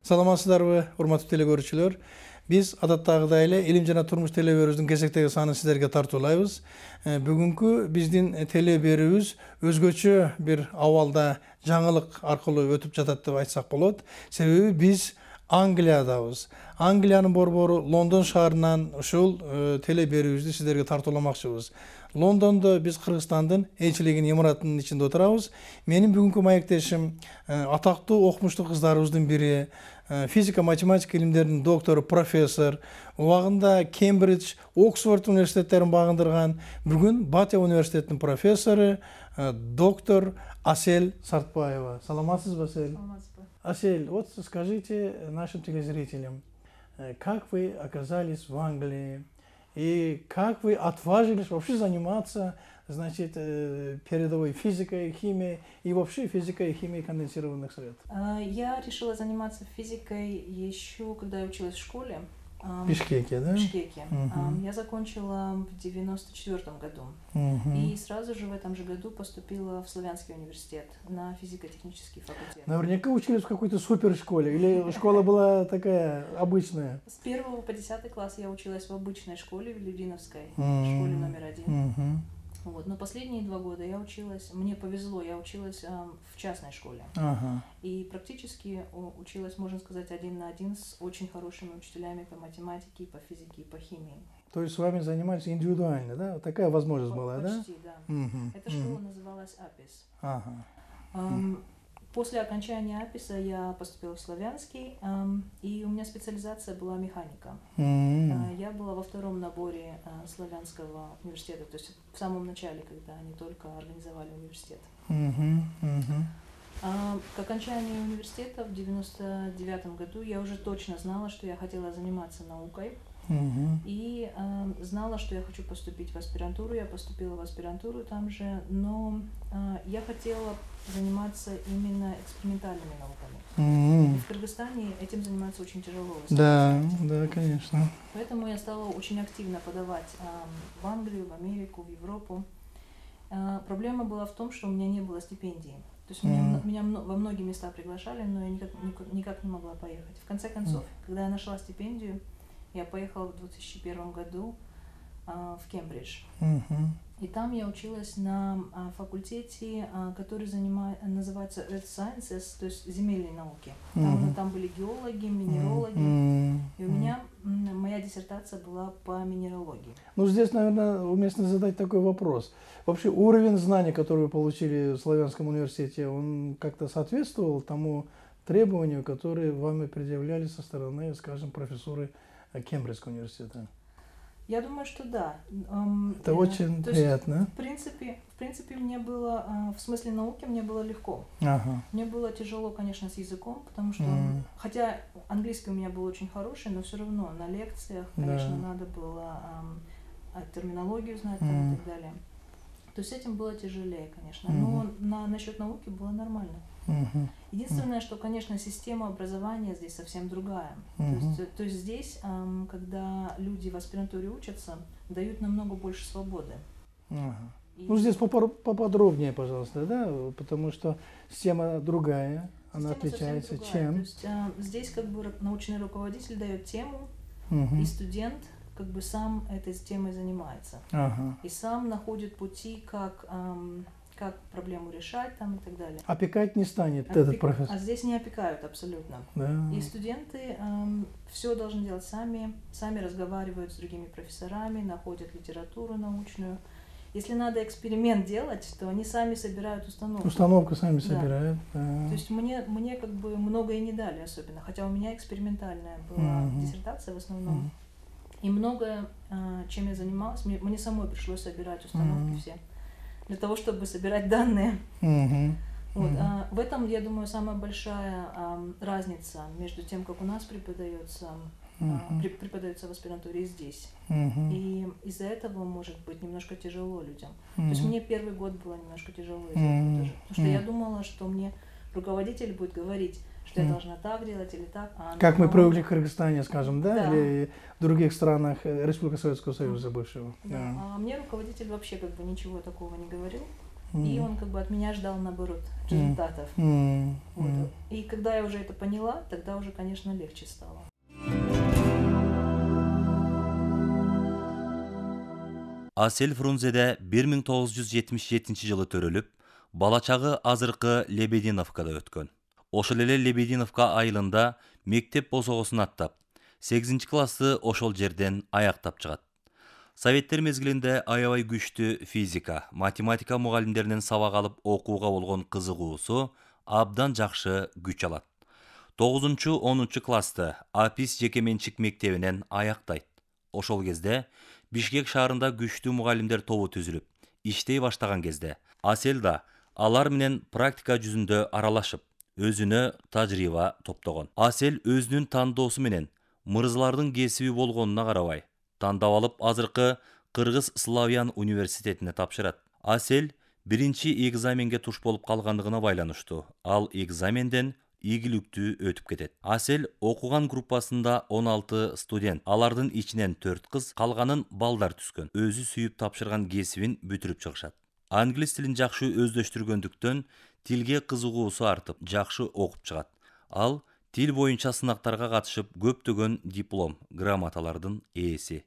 Саламатсыздарбы, урматтуу телекөрүүчүлөр. Биз адаттагыдай эле илим жана турмуш теле берүүбүздүн кезектеги санын сиздерге тартуулайбыз. Бүгүнкү биздин теле берүүбүз өзгөчө бир абалда жаңылык аркылуу өтүп жатат деп айтсак болот. Себеби биз Англиядабыз. Англиянын борбору Лондон шаарынан ушул теле берүүбүздү сиздерге тартууламакчыбыз. Лондондо биз Кыргызстандын элчилигинин имаратынын ичинде отурабыз. Менин бүгүнкү маектешим атактуу окумуштуу кыздарыбыздын бири, физика, математика илимдеринин доктору, профессор, убагында Кембридж, Оксфорд университеттерин багындырган, бүгүн Батя университетинин профессору, доктор Асель Сартбаева. Саламатсызбы, Асель? Саламатсызбы. Асель, вот скажите нашим телезрителям, как вы оказались в Англии и как вы отважились вообще заниматься, значит, передовой физикой, химией и вообще физикой и химией конденсированных средств? Я решила заниматься физикой еще когда я училась в школе. В Бишкеке, да? В Бишкеке. Я закончила в 94 году. И сразу же в этом же году поступила в Славянский университет на физико-технический факультет. Наверняка учились в какой-то супершколе или школа была такая обычная? С 1 по 10 класс я училась в обычной школе, в Людиновской, школе номер 1. Вот. Но последние 2 года я училась, мне повезло, я училась в частной школе. И практически училась, можно сказать, 1 на 1 с очень хорошими учителями по математике, по физике и по химии. То есть с вами занимались индивидуально, да? Вот такая возможность была, да? Почти, да. Эта школа называлась АПИС. После окончания АПИСа я поступила в Славянский, и у меня специализация была механика. Я была во 2-м наборе Славянского университета, то есть в самом начале, когда они только организовали университет. К окончанию университета в 99 году я уже точно знала, что я хотела заниматься наукой. И знала, что я хочу поступить в аспирантуру. Я поступила в аспирантуру там же, но я хотела заниматься именно экспериментальными науками. И в Кыргызстане этим заниматься очень тяжело. Да, да, конечно. Поэтому я стала очень активно подавать в Англию, в Америку, в Европу. Проблема была в том, что у меня не было стипендии. То есть меня во многие места приглашали, но я никак не могла поехать. В конце концов, когда я нашла стипендию, я поехала в 2001 году в Кембридж. И там я училась на факультете, который называется Earth Sciences, то есть земельные науки. Там были геологи, минерологи. И у меня моя диссертация была по минералогии. Ну, здесь, наверное, уместно задать такой вопрос. Вообще уровень знаний, который вы получили в Славянском университете, он как-то соответствовал тому требованию, которые вами предъявляли со стороны, скажем, профессуры Кембриджского университета? Я думаю, что да. Это очень приятно. В принципе, мне было, в смысле науки, мне было легко. Мне было тяжело, конечно, с языком, потому что, хотя английский у меня был очень хороший, но все равно на лекциях, конечно, надо было терминологию знать там, и так далее. То есть с этим было тяжелее, конечно. Но насчет науки было нормально. Единственное, что, конечно, система образования здесь совсем другая. То есть здесь, когда люди в аспирантуре учатся, дают намного больше свободы. Ну, здесь поподробнее, пожалуйста, да, потому что система другая, она отличается чем? То есть здесь как бы научный руководитель дает тему, и студент как бы сам этой темой занимается. И сам находит пути, как проблему решать там и так далее. Опекать не станет этот профессор? А здесь не опекают абсолютно. Да. И студенты все должны делать сами разговаривают с другими профессорами, находят литературу научную. Если надо эксперимент делать, то они сами собирают установку. Установку сами собирают. Да. То есть мне как бы многое не дали особенно, хотя у меня экспериментальная была диссертация в основном. И многое, чем я занималась, мне самой пришлось собирать установки все, для того, чтобы собирать данные. В этом, я думаю, самая большая разница между тем, как у нас преподается в аспирантуре и здесь. И из-за этого может быть немножко тяжело людям. То есть мне первый год было немножко тяжело из-за этого тоже. Потому что я думала, что мне руководитель будет говорить, что я должна так делать или так. Как мы привыкли в Кыргызстане, скажем, да? Или в других странах Республики Советского Союза бывшего. Да. А мне руководитель вообще как бы ничего такого не говорил. И он как бы от меня ждал, наоборот, результатов. Вот. И когда я уже это поняла, тогда уже, конечно, легче стало. Асел Фрунзеде 1977 жылы төрөлүп, бала чагы азыркы Лебединовкада өткөн. Ошол эле Лебединовка айылында мектеп босогосун аттап, 8 классты ошол жерден аяктап чыгат. Советтер мезгилинде аябай күчтүү физика, математика мугалимдеринен сабак алып окууга болгон кызыгуусу абдан жакшы күч алат. 9-10 классты Апис жеке менчик мектебинен аяктайт. Ошол кезде Бишкек шаарында күчтүү мугалимдер тобу түзүлүп, иштей баштаган кезде Асел да алар менен практика жүзүндө аралашып, өзүнө тажрыйба топтогон. Асел өзүнүн тандоосу менен мырзалардын кесиби болгонуна карабай, тандап алып азыркы Кыргыз Славян университетине тапшырат. Асел биринчи экзаменге туш болуп калгандыгына байланыштуу. Ал экзаменден ийгиликтүү өтүп кетет. Асел окуган группасында 16 студент, алардын ичинен 4 кыз, калганын балдар түскөн. Өзү сүйүп тапшырган кесибин бүтүрүп чыгышат. Англис тилин жакшы өздөштүргөндүктөн тилге кызыгуусу артып, жакшы окуп чыгат. Ал тил боюнча сынактарга катышып, көптөгөн диплом, грамоталардын ээси.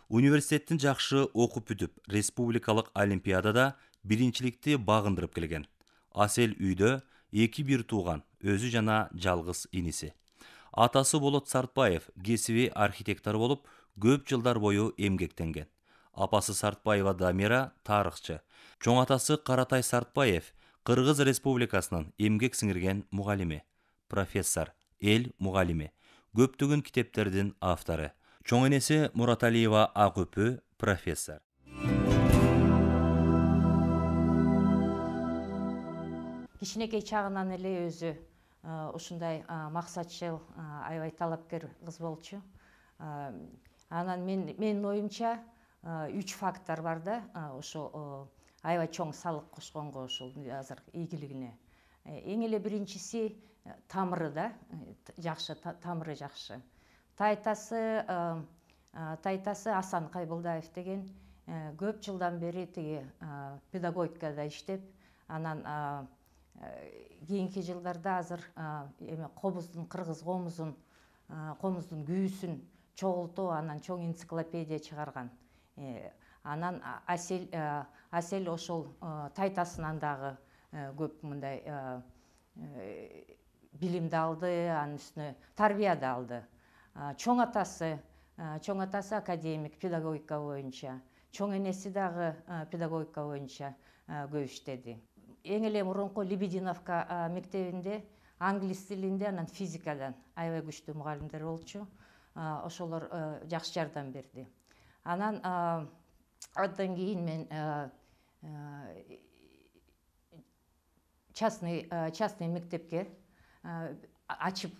Университеттин жакшы окуп бүтүп, республикалык олимпиадада биринчиликти багындырып келген. Асел үйдө 2 тууган, өзү жана жалгыз иниси. Атасы Болот Сартбаев кесиби архитектор болуп, көп жылдар бою эмгектенген. Апасы Сартбаева Дамира тарыхчы. Чоң атасы Каратай Сартбаев Кыргыз Республикасынын эмгек сиңирген мугалими, профессор, эл мугалими, көптөгөн китептердин автору. Чоң энеси Мураталиева Акөпү профессор. Кичинекей чагынан эле өзү ушундай максатчыл, аябай талапкер кыз болчу. Анан менин оюмча 3 фактор бар да, ошо аябай чоң салык кошконго ушул азыр ийгилигине. Эң эле биринчиси тамыры да, жакшы, тамыры жакшы. Тайтасы Асан Кайбылдаев деген көп жылдан бери тиги педагогикада иштеп, анан кийинки жылдарда азыр комуздун, кыргыз комуздун күүсүн чогултуу, анан чоң энциклопедия чыгарган. Анан Асел ошол тайтасынан дагы көп мындай билимди алды, анын үстүнө тарбия да алды. Чоң атасы академик, педагогика боюнча. Чоң энеси дагы педагогика боюнча көп иштеди. Эң эле мурунку Лебединовка мектебинде англис тилинде, анан физикадан аябай күчтүү мугалимдер болчу. Ошолор жакшы жардам берди. Анан андан кийин мен частный мектепке ачып,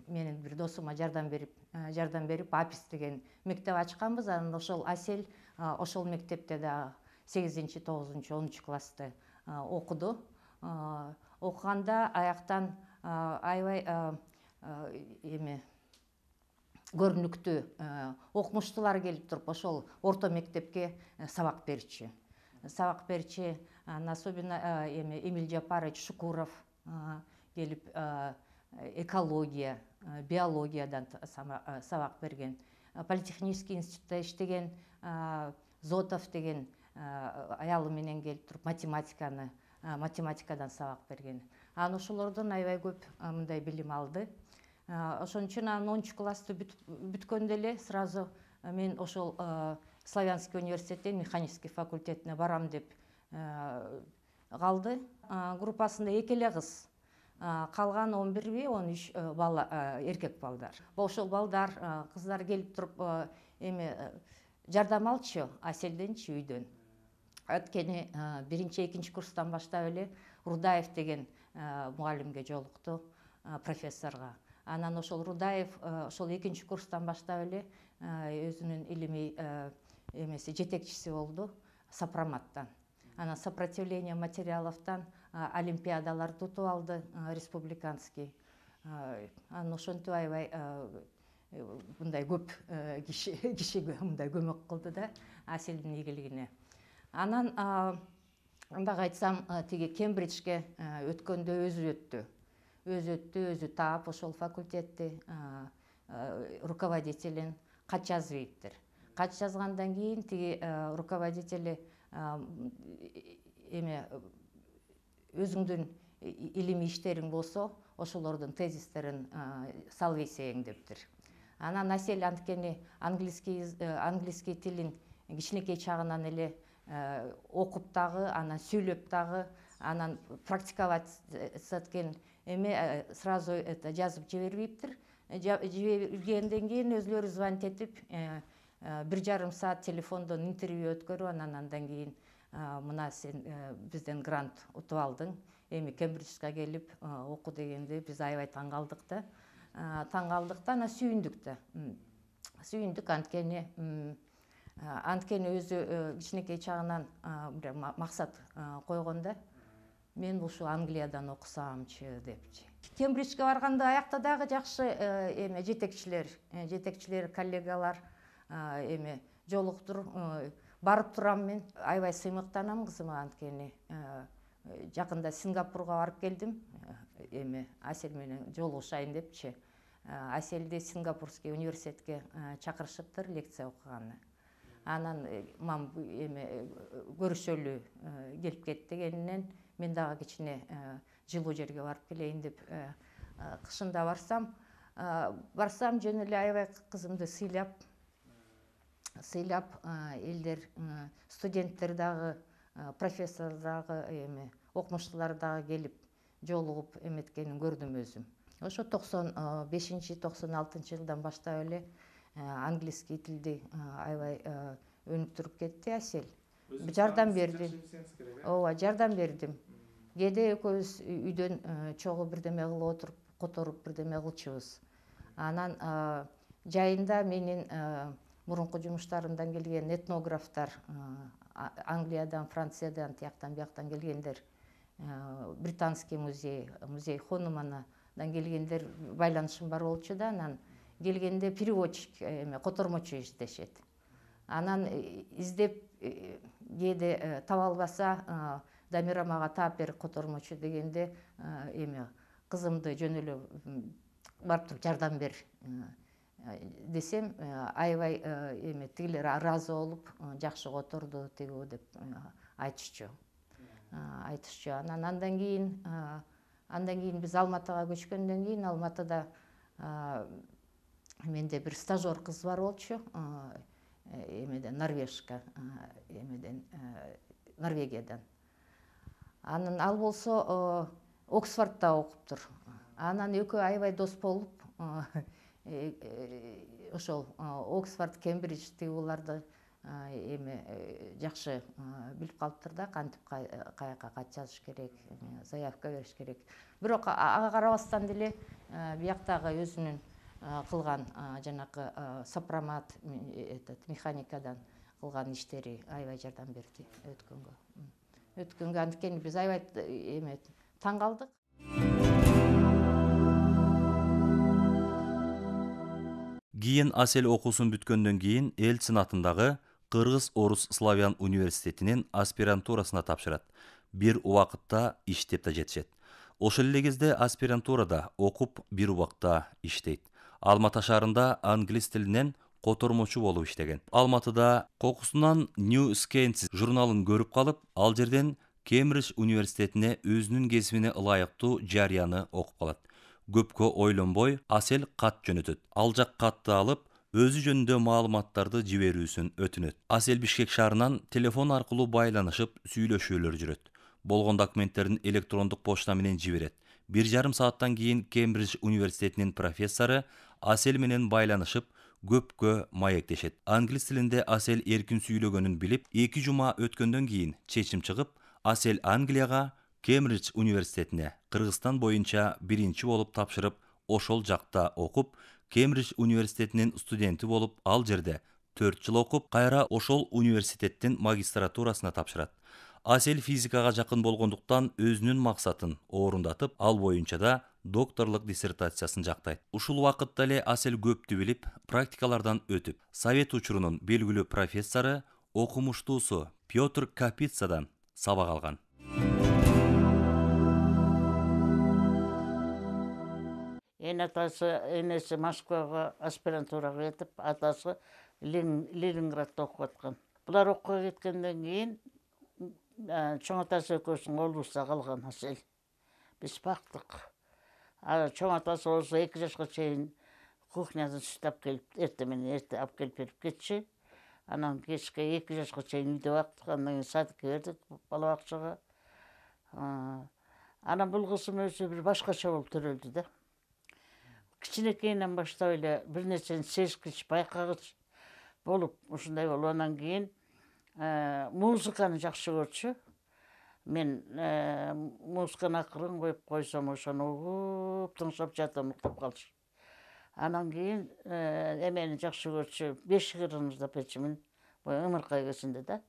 менин бир досума жардам берип Апис деген мектеп ачканбыз. Анан ошол Асел ошол мектепте да 8, 9, 10 классты окуду. Окуганда аяктан аябай көрүнүктүү окумуштуулар келип туруп ошол орто мектепке сабак берчү. Особенно Эмиль Жапарович Шукуров келип экология, биологиядан сабак берген. Политехнический институтта иштеген Зотов деген аялы менен келип туруп математикадан сабак берген. Анан ошолордон аябай көп мындай билим алды. Ошон үчүн анан 10 классты бүткөндө эле сразу мен ошол Славянский университеттен механический факультетине барам деп калды. Группасында 2 эле кыз, калган 11 13 бала, эркек балдар. Ошол балдар, кыздар келип туруп жардам алчу Аселденчи үйдөн. Өткени 1-2 курстан баштап эле Рудаев деген мугалимге жолукту, профессорго. Анан ошол Рудаев ошол 2 курстан баштап эле өзүнүн илимий жетекчиси болду сопроматтан. Анан сопротивление материаловтан олимпиадаларды утуп алды, республиканский. Анан ошентип аябай мындай көп кишиге мындай көмөк кылды да Аселдин ийгилигине. Анан Анда айтсам, тиги Кембриджге өткөндө өзү таап ошол факультетти руководителин кат жазып ийиптир. Кат жазгандан кийин тиги руководители өзүңдүн илимий иштериң болсо, ошолордун тезистерин салып ийсең дептир. Анан Асель анткени английский тилин кичинекей чагынан эле окуп дагы, анан сүйлөп дагы, анан практиковать эткен сразу жазып жибербейиптир. Жибергенден кийин өзлөрү звонить этип, 1,5 саат телефондон интервью өткөрүп, анан кийин мына сен бизден грант утуп алдың, Кембриджге келип оку дегенде биз аябай таң калдык да. Таң калдык да, анан сүйүндүк да. Сүйүндүк анткени өзү кичинекей чагынан бир максат койгон да. Мен ушу Англиядан окусамчы депчи. Кембриджге барганда аякта дагы жакшы жетекчилер, коллегалар жолуктур. Барып турам мен, аябай сыймыктанам кызыма, анткени жакында Сингапурга барып келдим. Асель менен жолугушайын депчи. Аселди Сингапурский университетке чакырышыптыр лекция окуганы. Анан мам көрүшөлү келип кет дегенинен мен дагы кичине жылуу жерге барып келейин деп кышында барсам жөн эле аябай кызымды сыйлап элдер, студенттер дагы, профессор дагы, окумуштуулар дагы келип жолугуп эметкенин көрдүм өзүм. Ошо 95-96 жылдан баштап эле английский тилди аябай өнүктүрүп кетти Асель. Жардам берди. Ооба, жардам бердим. Кээде экөөбүз үйдөн чогуу бирдеме кылып отуруп, которуп бирдеме кылчубуз. Анан жайында менин мурунку жумуштарымдан келген этнографтар, Англиядан, Франциядан, тияктан бияктан келгендер, Британский музей Хонуманадан келгендер байланышым бар болчу да, анан келгенде переводчик, котормочу иштешет. Анан издеп кээде таба албаса, Дамира мага таап бер котормочу дегенде, кызымды жөн эле барып туруп жардам бер десем, аябай тигилер ыраазы болуп, жакшы которду тигүү деп айтышчу. Андан кийин биз Алматыга көчкөндөн кийин, Алматыда менде бир стажер кыз бар болчу, Норвегиядан. Анан ал болсо Оксфордда окуптур. Анан экөө аябай дос болуп, ошол Оксфорд, Кембридж тигууларды жакшы билип калыптыр да, кантип каяка кат жазыш керек, заявка бериш керек. Бирок ага карабастан деле бияктагы өзүнүн кылган жанакы сопромат механикадан кылган иштери аябай жардам берди өткөнгө. Анткени биз аябай таң калдык. Кийин Асель окуусун бүткөндөн кийин Элчин атындагы Кыргыз-Орус Славян университетинин аспирантурасына тапшырат. Бир убакытта иштеп да жетишет. Ошол эле кезде аспирантурада окуп, бир убакта иштейт. Алматы шаарында англис тилинен котормочу болуп иштеген. Алматыда кокусунан New Scientist журналын көрүп калып, ал жерден Кембридж университетине өзүнүн кесибине ылайыктуу жарыяны окуп калат. Көпкө ойлонбой Асель кат жөнөтөт. Ал жак катты алып, өзү жөнүндө маалыматтарды жиберүүсүн өтүнөт. Асель Бишкек шаарынан телефон аркылуу байланышып, сүйлөшүүлөр жүрөт. Болгон документтерин электрондук почта менен жиберет. 1,5 сааттан кийин Кембридж университетинин профессору Асель менен байланышып, көпкө маектешет. Англис тилинде Асель эркин сүйлөгөнүн билип, 2 жума өткөндөн кийин чечим чыгып, Асель Англияга, Кембридж университетине Кыргызстан боюнча биринчи болуп тапшырып, ошол жакта окуп, Кембридж университетинин студенти болуп, ал жерде 4 жыл окуп, кайра ошол университеттин магистратурасына тапшырат. Асель физикага жакын болгондуктан өзүнүн максатын орундатып, ал боюнча да докторлук диссертациясын жактайт. Ушул убакытта эле Асель көптү билип, практикалардан өтүп, Совет учурунун белгилүү профессору, окумуштуусу Петр Капицадан сабак алган. Атасы, энеси Москвага аспирантурага кетип, атасы Ленинградта окуп аткан. Булар окууга кеткенден кийин чоң атасы экөөсүнүн оолубузда калган Асел. Биз бактык. Чоң атасы болсо 2 жашка чейин кухнядан сүт алып келип, эрте алып келип берип кетчи. Анан кечке 2 жашка чейин үйдө бактык, андан кийин садикке бердик, бала бакчага. Анан бул кызым өзү бир башкача болуп төрөлдү да. Кичинекейинен баштап эле бир нерсени сезгич, байкагыч болуп, ушундай болуп, андан кийин музыканы жакшы көрчү. Мен музыканы акырын коюп койсом, ошону угуп тыңшап жатам, уктап калчу. Анан кийин эмени жакшы көрчү, бешик ырыңыздап этчимин, ымыркай кезинде да.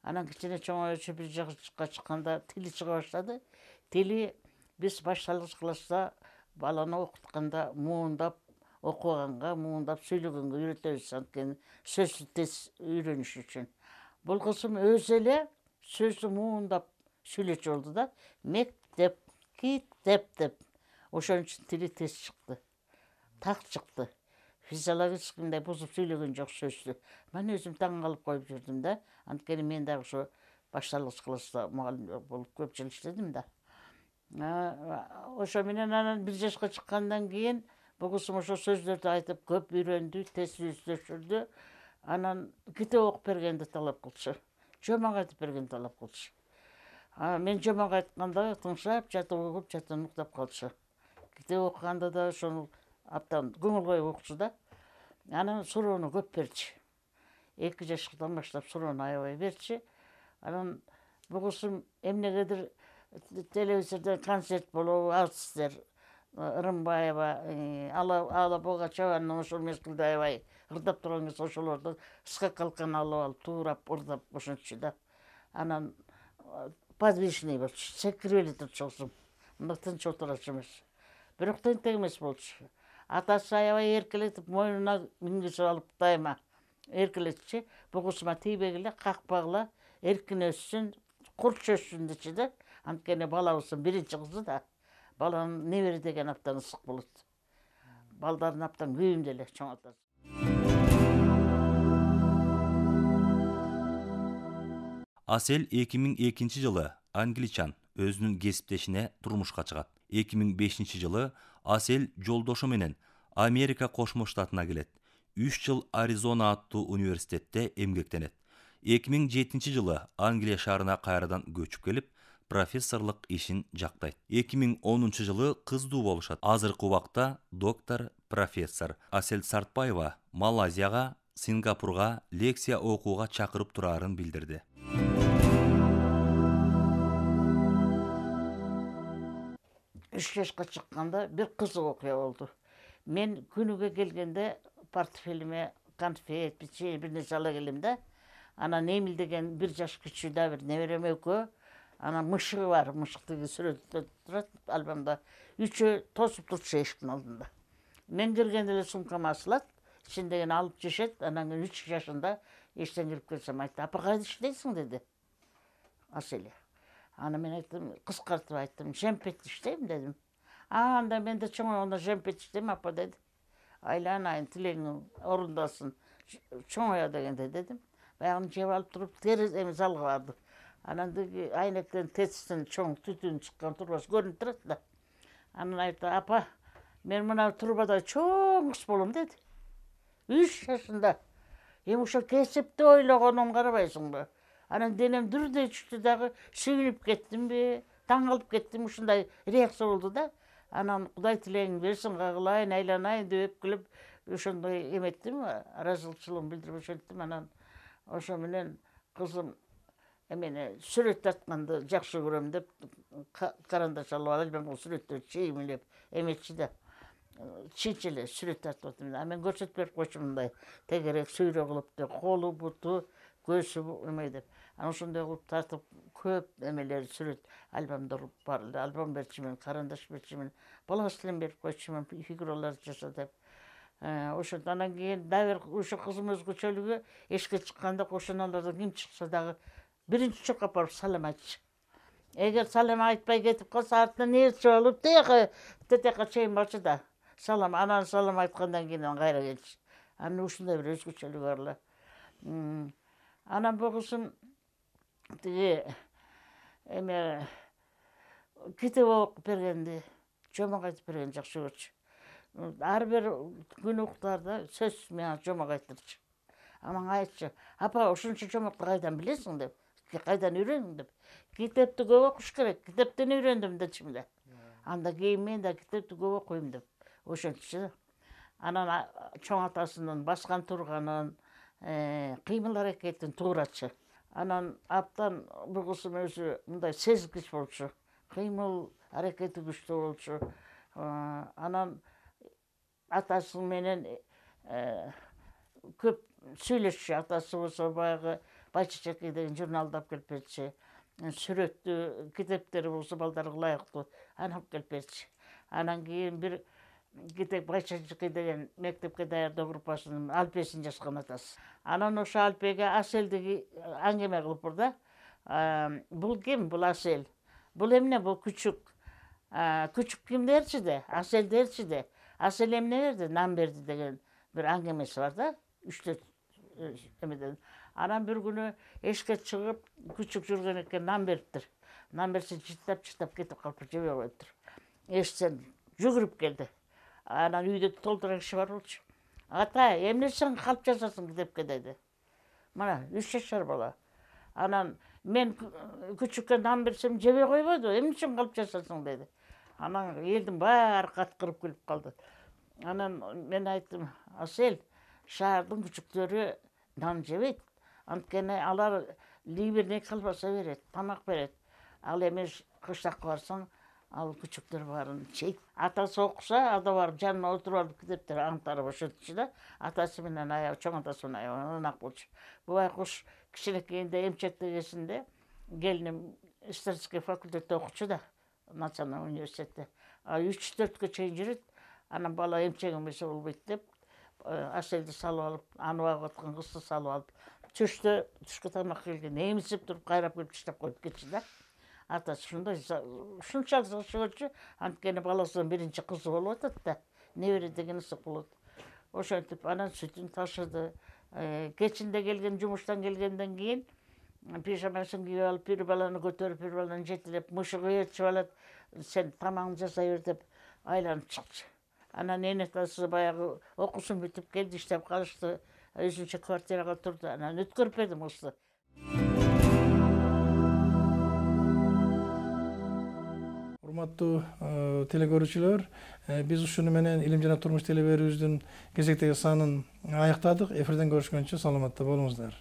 Анан кичине чоңоючу бир жакка чыкканда тили чыга баштады. Тили биз башталгыч класста баланы окутканда муундап, окуганга, муундап сүйлөгөнгө үйрөтөбүз, анткени сөздү тез үйрөнүш үчүн. Бул кызым өзү эле сөздү муундап сүйлөчү болду да. Мектеп, китеп деп. Ошон үчүн тили тез чыкты. Так чыкты. Физиологический бузуп сүйлөгөн жок сөздү. Мен өзүм таң калып коюп жүрдүм да. Анткени мен дагы ошо башталгыч класста мугалим болуп көп жыл иштедим да. Ошо менен анан 1 жашка чыккандан кийин бул кызым ошо сөздөрдү айтып көп үйрөндү, тез сүйлөшүрдү. Анан китеп окуп бергенди талап кылчу. Жомак айтып бергенди талап кылчу. Мен жомак айтканда тыңшап жатып угуп жатан уктап калчу. Китеп окуганда да ошону аптан көңүл коюп окучу да. Анан суроону көп берчи. 2 жаштан баштап суроону аябай берчи. Анан бул кызым эмнегедир телевизордон концерт болобу, артисттер Рымбаева, Алабога Чабанның ошол мезгилде аябай ырдап турган кезде ошолорду скакалканы алып алып, туурап, ырдап ошентчү да. Анан подвижный болчу, секирип эле турчу кызым. Мындай тынч отурачу эмес. Бирок тентек эмес болчу. Атасы аябай эркелетип, мойнуна мингизип алып дайыма эркелетчи. Бул кызыма тийбегиле, какпагыла, эркин өссүн, курч өссүн дечи да. Анткени балабыздын биринчи кызы да. Баланын небери деген аптан ысык болот. Балдардын аптан күйүндө эле чоң атасы. Асел 2002 жылы англичан өзүнүн кесиптешине турмушка чыгат. 2005 жылы Асел жолдошу менен Америка Кошмо Штатына келет. 3 жыл Аризона аттуу университетте эмгектенет. 2007 жылы Англия шаарына кайрадан көчүп келип, профессорлук ишин жактайт. 2010 жылы кыздуу болушат. Азыркы убакта доктор, профессор Асел Сартбаева Малайзияга, Сингапурга лекция окууга чакырып турарын билдирди. Үч жашка чыкканда бир кызык окуя болду. Мен күнүгө келгенде портфелиме конфет, печенье бир нерсе ала келем да. Анан Эмил деген 1 жаш кичүү да бир неберем экөө. Анан мышыгы бар, мышыктыгы сүрөттө турат альбомдо. Үчөө тосуп турчу эшиктин алдында. Мен киргенде эле сумкама асылат, ичиндегини алып жешет. Анан 3 жашында эштен кирип келсем айтты: "Апа, кайда иштейсиң?" деди. Аселе. Аны мен айттым, кыскартып айттым, "Жемпет иштейм" дедим. Анда мен да чоңойгондо жемпет иштейм апа деди. Айланайын, тилегиң орундасын, чоңоя дегенде дедим. Баягын жеп алып туруп, терезе залга барды. Анан айнектен тесттен чоң түтүн чыккан турбасы көрүнүп турат да. Анан айтты: "Апа, мен мына турбада чоң кыз болом" деди. 3 жашында. Ошо кесипти ойлогонум карабайсыңбы? Анан денем дүрдей түштү дагы, сүйүнүп кеттимби, таң калып кеттим, ушундай реакция болду да. Анан Кудай тилегиңди берсин, кагылайын, айланайын деп өпкүлөп, ошондой эметтим, ыраазычылыгымды билдирип ошенттим. Анан ошо менен кызым эмени сүрөт тартканды жакшы көрөм деп, карандаш алып альбомго сүрөттөрдү чийимилеп эметчи да. Чийчи эле сүрөт тартып атам. А мен көрсөтүп берип койчу мындай тегерек сүйрө кылып деп, колу, буту, көзү эме деп. Анан ошондой кылып тартып көп эмелер сүрөт альбомдор бар эле. Альбом берчимин, карандаш берчимин, балгаш тилин берип койчумун, фигуралар жаса деп. Ошондон анан кийин дагы бир ошо кызым өзгөчөлүгү эшикке чыкканда кошуналардан ким чыкса дагы Birinci çok aparıp salam aytçı. Eğer salam aytpay ketip kalsa артынан нерсе olup тетеқа чейин барчы да. Salam, anan salam aytқандан кейін кайра келчү. Анын ушундай бир өзгөчөлүгү бар эле. Анан богусун тиги эме китеп окуп бергенди, жомок айтып берген жакшы көрчү. Ар бир күн уктарда сөз менен жомок айтырчы. Анан айтчы, апа ушунча жомокту кайдан билесиң деп, кайдан үйрөндүң деп. Китепти көп окуш керек, китептен үйрөндүм дечим эле. Анда кийин мен да китепти көп окуйм деп. Ошентчи. Анан чоң атасынын баскан турганын, кыймыл аракетин туурачы. Анан аптан бугусун өзү мындай сезгич болчу. Кыймыл аракети күчтүү болчу. Анан атасы менен көп сүйлөшчү. Атасы болсо баягы Байчачаки деген журналды алып келип берчү. Сүрөттүү китептери болсо балдарга ылайыктуу алып келип берчү. Анан кийин бир китеп Байчачаки деген мектепке даярдоо группасынын алпесин жазган атасы. Анан ошо алпеге Аселди аңгеме кылып да. Бул ким? Бул Асел. Бул эмне? Бул күчүк. Күчүк ким дерчи де? Асел дерчи де. Асел эмне берди? Нан берди деген бир аңгемеси бар да. Үчтө эмеден. Анан бир күнү эшикке чыгып, күчүк жүргөн экен, нан бериптир. Нан берсе чыттап кетип калып жебей коюптур. Эштен жүгүрүп келди. Анан үйдө толтура киши бар болчу. Ата, эмне сен калып жасасың китепке деди. Мына 3 жашар бала. Анан мен күчүккө нан берсем жебей койбойду, эмне үчүн калып жасасың деди. Анан элдин баары каткырып күлүп калды. Анан мен айттым, Асел, шаардын күчүктөрү нан жебейт. Анткени алар либерне калбаса берет, тамак берет. Ал эми кыштакка барсаң, ал күчүктөр баарын жейт. Атасы окуса, ада барып жанына отуруп алып китептер аңтарып ошентчү да. Атасы менен аял, чоң атасы менен аял болчу. Буга куш кичинекейинде эмчектегесинде келиним исторический факультетте окучу да, Националдык университетте. 3-4-кө чейин жүрөт. Анан бала эмчегимесе болбойт деп, Аселди салып алып, аны багып аткан кызды салып алып, түшкө тамак келген эмизип туруп кайрап келип таштап коюп кетчү да. Атасы ушунчалык жакшы көрчү, анткени баласынын биринчи кызы болуп атат да, небере деген ысык болот. Ошентип анан сүтүн ташыды. Кечинде келген, жумуштан келгенден кийин пижамасын кийип алып, бир баланы көтөрүп, бир баланы жетелеп, мушугу ээрчип алат. Сен тамагыңды жасай бер деп айланып чыкчы. Анан энетасы баягы окуусун бүтүп келди, иштеп калышты. Өзүнчө квартирага турду. Анан өткөрүп бердим кызды. Урматтуу телекөрүүчүлөр, биз ушуну менен Илим жана турмуш телеберүүбүздүн кезектеги санын аяктадык. Эфирден көрүшкөнчө саламатта болуңуздар.